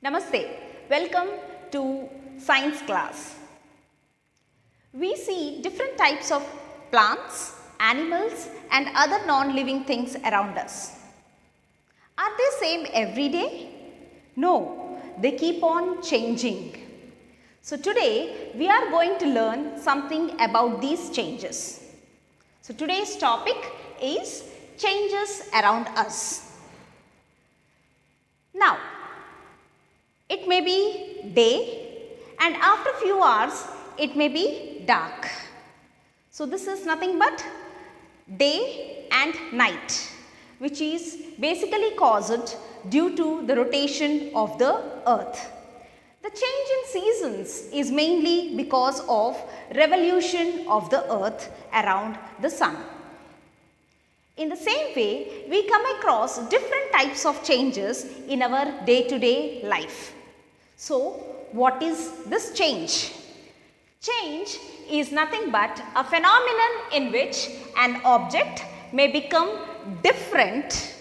Namaste. Welcome to science class. We see different types of plants, animals and other non-living things around us. Are they same every day? No, they keep on changing. So today we are going to learn something about these changes. So today's topic is changes around us. Now, it may be day and after few hours it may be dark. So this is nothing but day and night, which is basically caused due to the rotation of the earth. The change in seasons is mainly because of revolution of the earth around the sun. In the same way, we come across different types of changes in our day-to-day life. So, what is this change? Change is nothing but a phenomenon in which an object may become different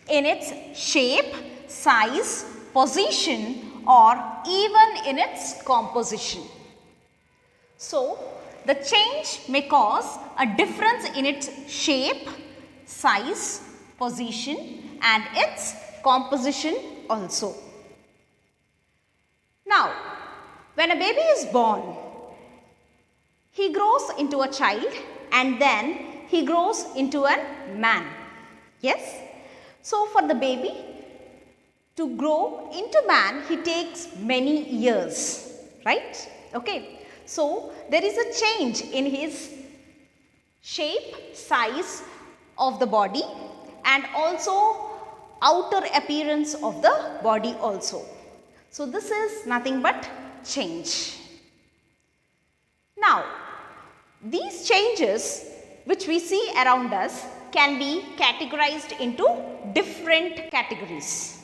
in its shape, size, position or even in its composition. So, the change may cause a difference in its shape, size, position and its composition also. Now, when a baby is born, he grows into a child and then he grows into a man. Yes? So, for the baby to grow into man, he takes many years, right? Okay. So, there is a change in his shape, size of the body and also outer appearance of the body also. So, this is nothing but change. Now, these changes which we see around us can be categorized into different categories.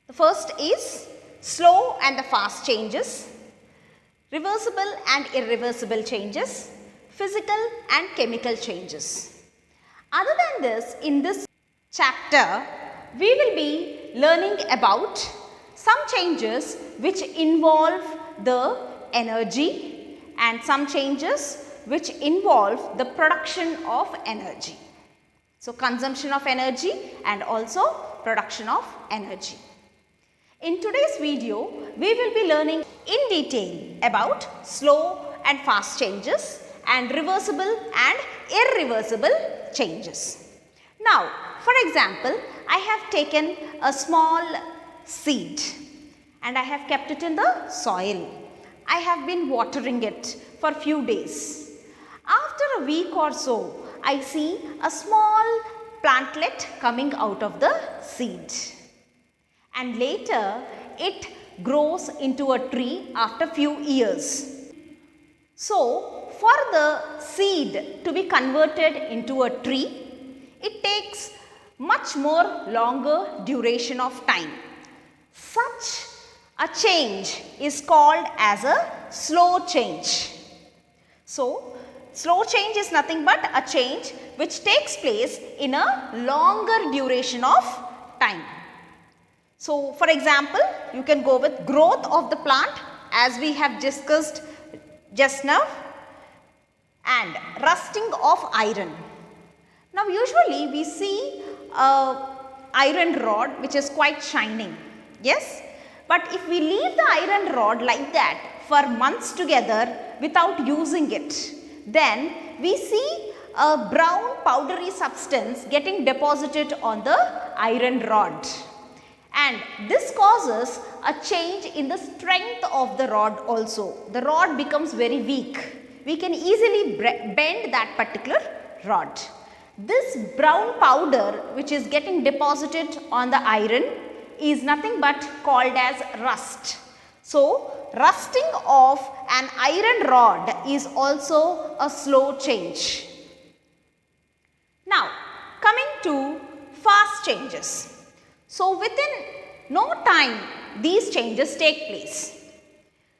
The first is slow and the fast changes, reversible and irreversible changes, physical and chemical changes. Other than this, in this chapter, we will be learning about some changes which involve the energy and some changes which involve the production of energy. So, consumption of energy and also production of energy. In today's video, we will be learning in detail about slow and fast changes and reversible and irreversible changes. Now, for example, I have taken a small seed and I have kept it in the soil. I have been watering it for few days. After a week or so, I see a small plantlet coming out of the seed. And later, it grows into a tree after few years. So, for the seed to be converted into a tree, it takes much more longer duration of time. Such a change is called as a slow change. So, slow change is nothing but a change which takes place in a longer duration of time. So, for example, you can go with growth of the plant as we have discussed just now and rusting of iron. Now, usually we see a iron rod which is quite shining, yes? But if we leave the iron rod like that for months together without using it, then we see a brown powdery substance getting deposited on the iron rod. And this causes a change in the strength of the rod also. The rod becomes very weak. We can easily bend that particular rod. This brown powder which is getting deposited on the iron is nothing but called as rust. So, rusting of an iron rod is also a slow change. Now, coming to fast changes. So, within no time these changes take place.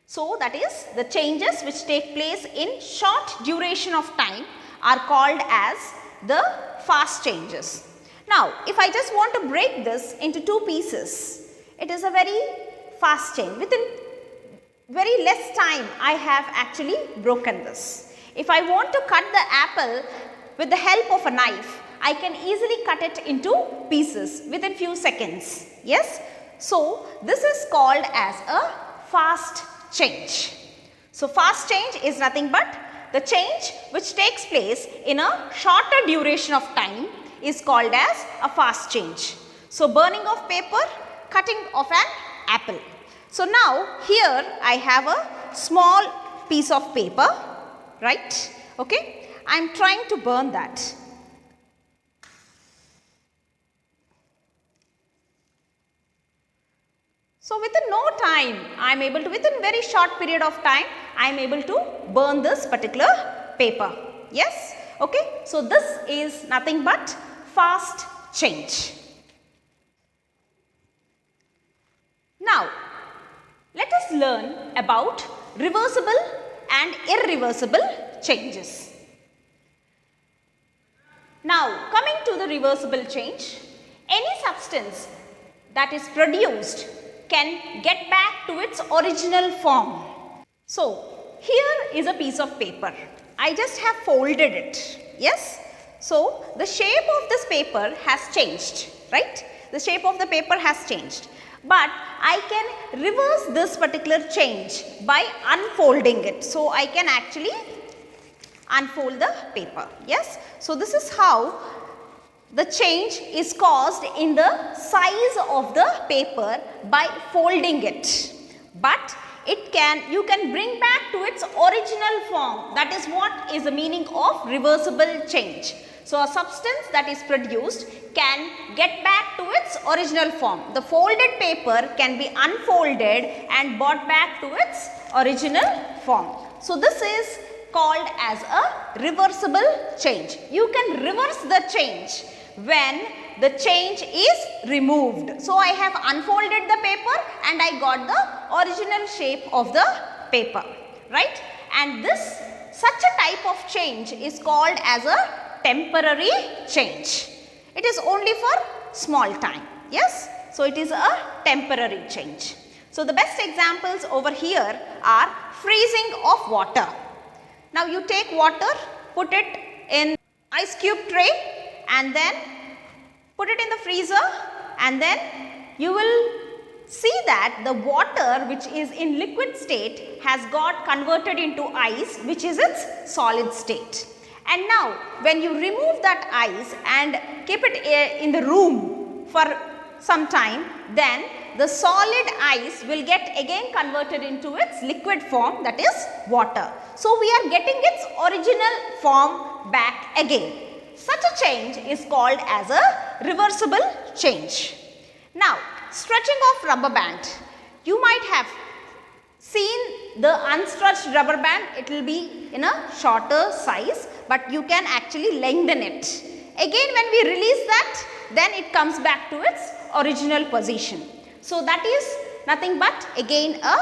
So, that is the changes which take place in short duration of time are called as the fast changes. Now, if I just want to break this into two pieces, It is a very fast change. Within very less time, I have actually broken this. If I want to cut the apple with the help of a knife, I can easily cut it into pieces within few seconds. Yes? So, this is called as a fast change. So, fast change is nothing but the change which takes place in a shorter duration of time is called as a fast change. So, burning of paper, cutting of an apple. So, now here I have a small piece of paper, right? Okay, I am trying to burn that. So, within no time, I am able to, within very short period of time, I am able to burn this particular paper. Yes? Okay. So, this is nothing but fast change. Now, let us learn about reversible and irreversible changes. Now, coming to the reversible change, any substance that is produced can get back to its original form. So, here is a piece of paper. I just have folded it. Yes? So, the shape of this paper has changed, right? The shape of the paper has changed. But I can reverse this particular change by unfolding it. So, I can actually unfold the paper. Yes? So, this is how the change is caused in the size of the paper by folding it. But you can bring back to its original form. That is what is the meaning of reversible change. So, a substance that is produced can get back to its original form. The folded paper can be unfolded and brought back to its original form. So, this is called as a reversible change. You can reverse the change when the change is removed. So, I have unfolded the paper and I got the original shape of the paper, right? And such a type of change is called as a temporary change. It is only for small time. Yes? So, it is a temporary change. So, the best examples over here are freezing of water. Now, you take water, put it in ice cube tray and then put it in the freezer, and then you will see that the water which is in liquid state has got converted into ice, which is its solid state. And now when you remove that ice and keep it in the room for some time, then the solid ice will get again converted into its liquid form, that is water. So, we are getting its original form back again. Such a change is called as a reversible change. Now, stretching of rubber band. You might have seen the unstretched rubber band. It will be in a shorter size, but you can actually lengthen it. Again, when we release that, then it comes back to its original position. So, that is nothing but again a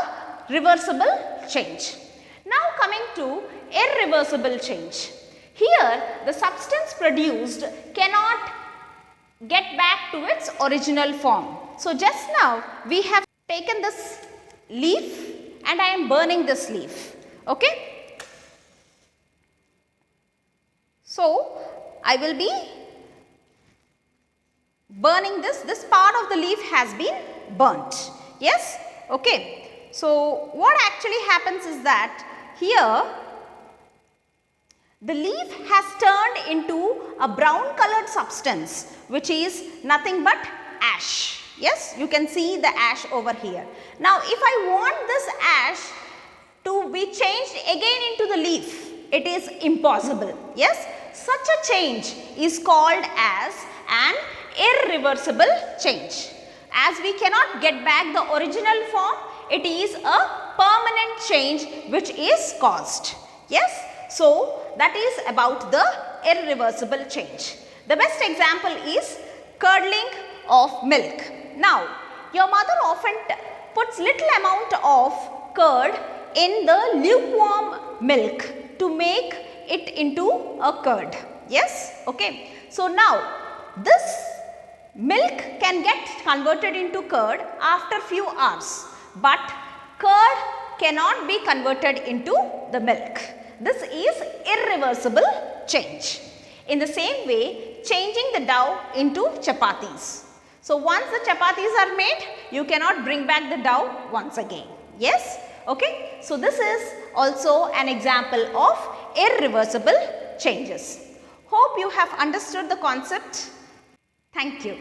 reversible change. Now, coming to irreversible change. Here, the substance produced cannot get back to its original form. So, just now we have taken this leaf and I am burning this leaf. Okay? So, I will be burning this part of the leaf has been burnt. Yes? Okay. So, what actually happens is that here the leaf has turned into a brown colored substance, which is nothing but ash. Yes, you can see the ash over here. Now, if I want this ash to be changed again into the leaf, it is impossible. Yes, such a change is called as an irreversible change. As we cannot get back the original form, it is a permanent change which is caused. Yes. So, that is about the irreversible change. The best example is curdling of milk. Now, your mother often puts little amount of curd in the lukewarm milk to make it into a curd. Yes? Okay. So, now this Milk can get converted into curd after few hours, but curd cannot be converted into the milk. This is irreversible change. In the same way, changing the dough into chapatis. So, once the chapatis are made, you cannot bring back the dough once again. Yes? Okay. So, this is also an example of irreversible changes. Hope you have understood the concept. Thank you.